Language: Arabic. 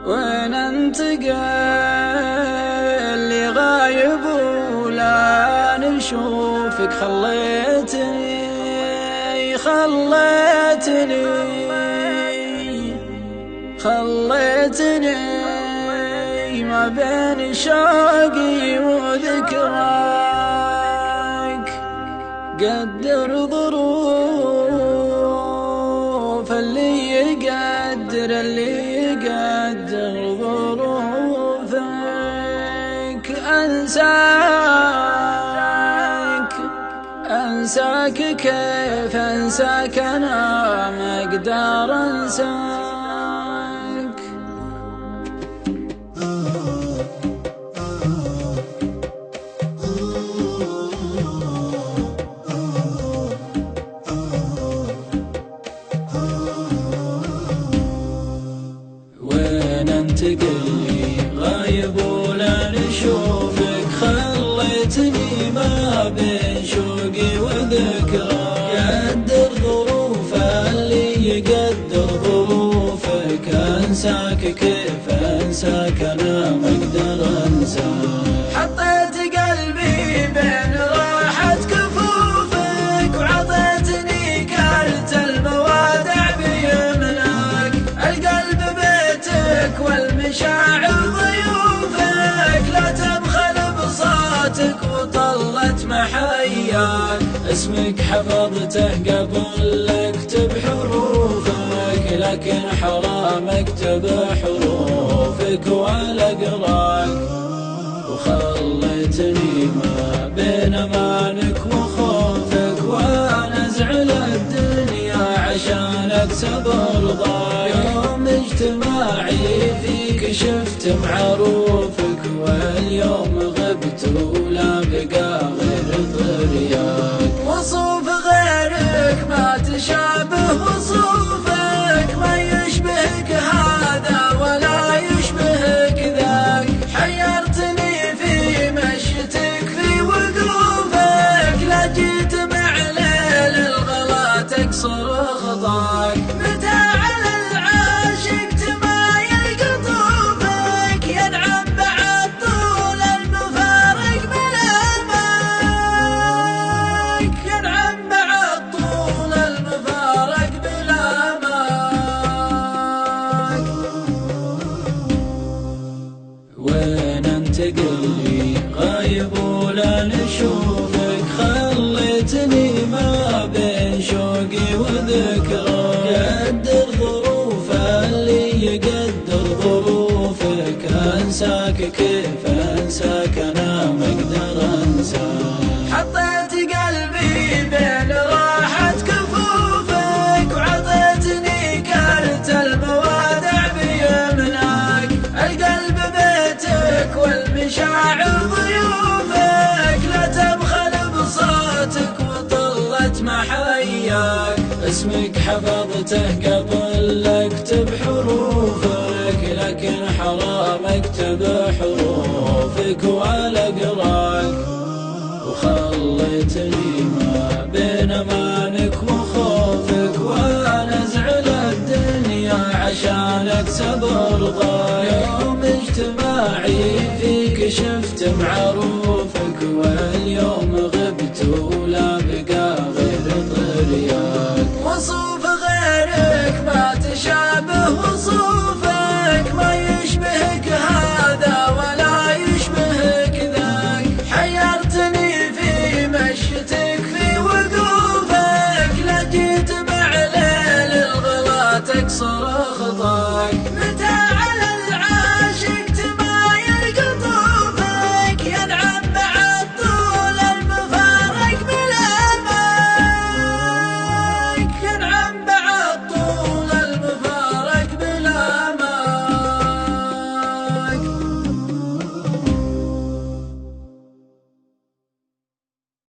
وين انت قال لي غايب ولا نشوفك، خليتني ما بين شوقي وذكراك. قدر ظروف اللي يقدر ظروفك. أنساك كيف أنساك، أنا ما أقدر أنساك. وين أنت قلبي غايب ولا نشوفك، خليتني ما بين شوقي وذكراك. قدر ظروف اللي يقدر ظروفك. أنساك كيف أنساك، أنا ما أقدر أنساك. حطيت قلبي بين راحة كفوفك، وعطيتني كلت الموادع بيمناك. القلب بيتك والمشاعر ضيوفك، لا تبخل بصوتك وطلت محياك. اسمك حفظته قبل اكتب حروفك، لكن حرام اكتب حروفك ولا اقراك. وخليتني ما بين امانك وخوفك، وانا ازعل الدنيا عشان اكسب رضاك. يوم اجتماعي فيك شفت معروفك، واليوم غبت ولا بقى غير طرياك. وصوف غيرك ما تشابه وصوفك، ما يشبهك هذا ولا يشبهك ذاك. حيرتني في مشيتك في وقوفك، لا جيت مع ليل الغلا تكسر خطاك. متى على العاشق تمايل قطوفك، ينعم بعد طول المفارق بلامك. ينعم بعد طول المفارق بلامك. وين انت قلبي غايب ولا نشوفك، خليتني ما بين شوقي وذكراك. قدر ظروف اللي يقدر ظروفك. أنساك كيف أنساك، أنا ما أقدر أنساك. حطيت قلبي بين راحة كفوفك، وعطيتني كلت الموادع بيمناك. القلب بيتك والمشاعر ضيوفك، لا تبخل بصوتك وطلت محياك. اسمك حفظته قبل اكتب حروفك، لكن حرام اكتب حروفك ولا اقراك. وخليتني ما بين امانك وخوفك، وانا ازعل الدنيا عشان اكسب رضاك. يوم اجتماعي فيك شفت معروفك، واليوم غبت ولا بقى غير طرياك. وصوف غيرك ما تشابه وصوفك، ما يشبهك هذا ولا يشبهك ذاك. حيرتني في مشيتك في وقوفك، لا جيت مع ليل الغلا تكسر خطاك.